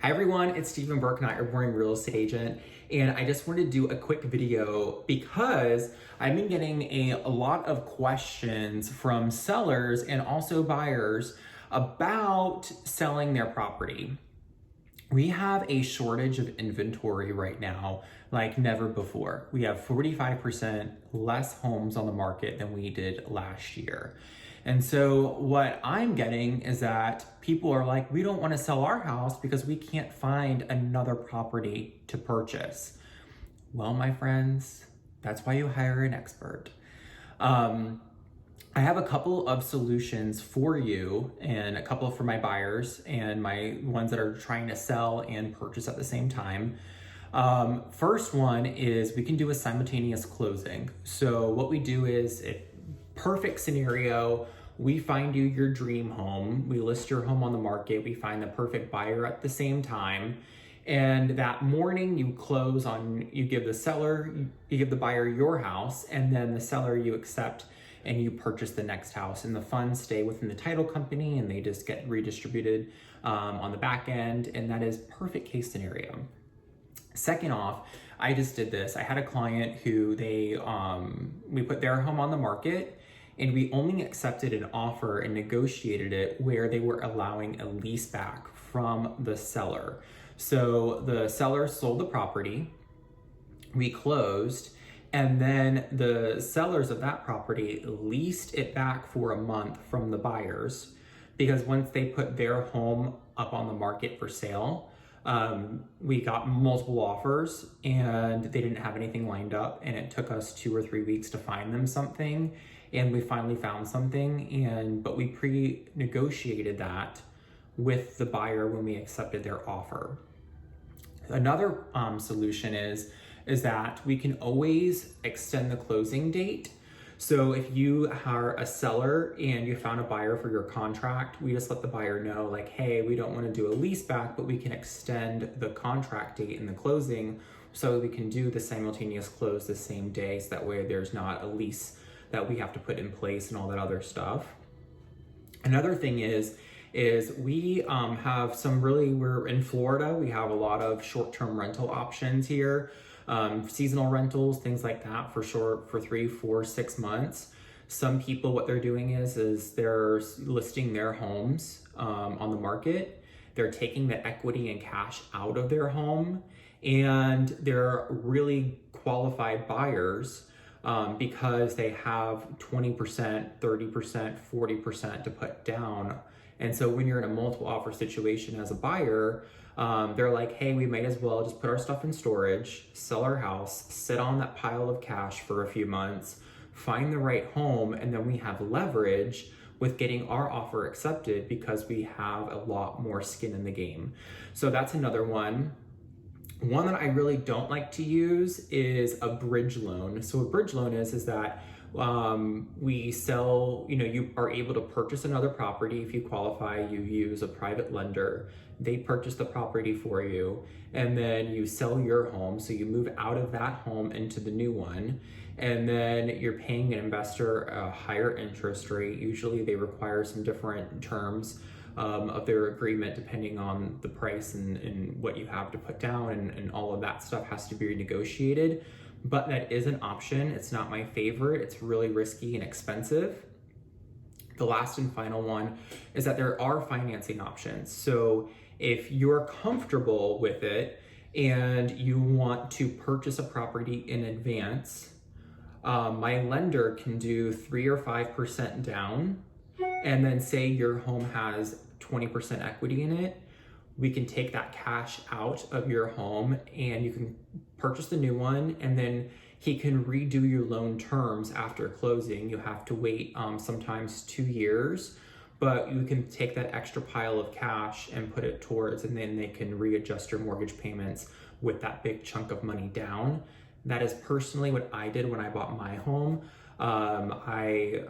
Hi everyone, it's Stephen Burke, not your boring real estate agent, and I just wanted to do a quick video because I've been getting a lot of questions from sellers and also buyers about selling their property. We have a shortage of inventory right now like never before. We have 45% less homes on the market than we did last year. And so what I'm getting is that people are like, we don't want to sell our house because we can't find another property to purchase. Well, my friends, that's why you hire an expert. I have a couple of solutions for you and a couple for my buyers and my ones that are trying to sell and purchase at the same time. First one is we can do a simultaneous closing. So what we do is, if perfect scenario, we find you your dream home, we list your home on the market, we find the perfect buyer at the same time. And that morning you close on, you give the buyer your house, and then the seller you accept and you purchase the next house, and the funds stay within the title company and they just get redistributed on the back end. And that is perfect case scenario. Second off, I just did this. I had a client who we put their home on the market and we only accepted an offer and negotiated it where they were allowing a lease back from the seller. So the seller sold the property, we closed, and then the sellers of that property leased it back for a month from the buyers, because once they put their home up on the market for sale, we got multiple offers and they didn't have anything lined up, and it took us 2 or 3 weeks to find them something, and we finally found something, but we pre-negotiated that with the buyer when we accepted their offer. Another solution is that we can always extend the closing date. So if you are a seller and you found a buyer for your contract, we just let the buyer know, like, hey, we don't want to do a lease back, but we can extend the contract date and the closing so we can do the simultaneous close the same day, so that way there's not a lease that we have to put in place and all that other stuff. Another thing is we have we're in Florida, we have a lot of short-term rental options here. Seasonal rentals, things like that, for 3, 4, 6 months. Some people, what they're doing is they're listing their homes on the market. They're taking the equity and cash out of their home, and they're really qualified buyers because they have 20%, 30%, 40% to put down. And so when you're in a multiple offer situation as a buyer, they're like, hey, we might as well just put our stuff in storage, sell our house, sit on that pile of cash for a few months, find the right home, and then we have leverage with getting our offer accepted because we have a lot more skin in the game. So that's another one. One that I really don't like to use is a bridge loan. So a bridge loan is that we sell, you are able to purchase another property. If you qualify, you use a private lender. They purchase the property for you, and then you sell your home. So you move out of that home into the new one, and then you're paying an investor a higher interest rate. Usually they require some different terms of their agreement depending on the price and what you have to put down, and all of that stuff has to be renegotiated. But that is an option. It's not my favorite. It's really risky and expensive. The last and final one is that there are financing options. So if you're comfortable with it and you want to purchase a property in advance, my lender can do 3 or 5% down, and then say your home has 20% equity in it, we can take that cash out of your home and you can purchase the new one, and then he can redo your loan terms after closing. You have to wait sometimes 2 years, but you can take that extra pile of cash and put it towards, and then they can readjust your mortgage payments with that big chunk of money down. That is personally what I did when I bought my home. I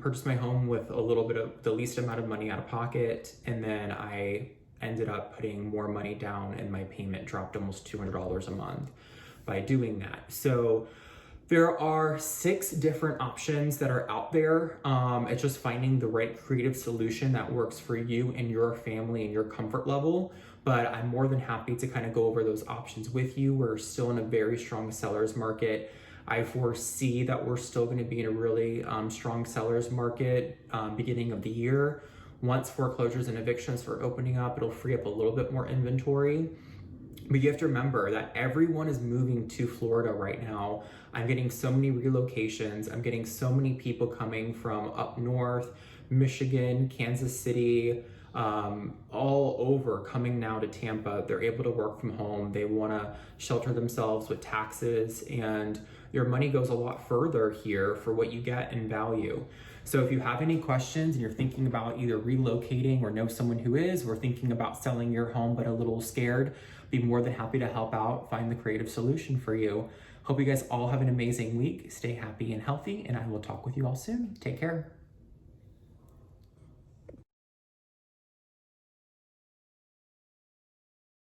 purchased my home with a little bit of the least amount of money out of pocket, and then I ended up putting more money down, and my payment dropped almost $200 a month by doing that. So there are 6 different options that are out there. It's just finding the right creative solution that works for you and your family and your comfort level. but I'm more than happy to kind of go over those options with you. We're still in a very strong seller's market. I foresee that we're still going to be in a really strong seller's market beginning of the year. Once foreclosures and evictions start opening up, it'll free up a little bit more inventory. But you have to remember that everyone is moving to Florida right now. I'm getting so many relocations. I'm getting so many people coming from up north, Michigan, Kansas City, all over, coming now to Tampa. They're able to work from home. They want to shelter themselves with taxes, and your money goes a lot further here for what you get in value. So if you have any questions and you're thinking about either relocating or know someone who is, or thinking about selling your home but a little scared, be more than happy to help out, find the creative solution for you. Hope you guys all have an amazing week. Stay happy and healthy, and I will talk with you all soon. Take care.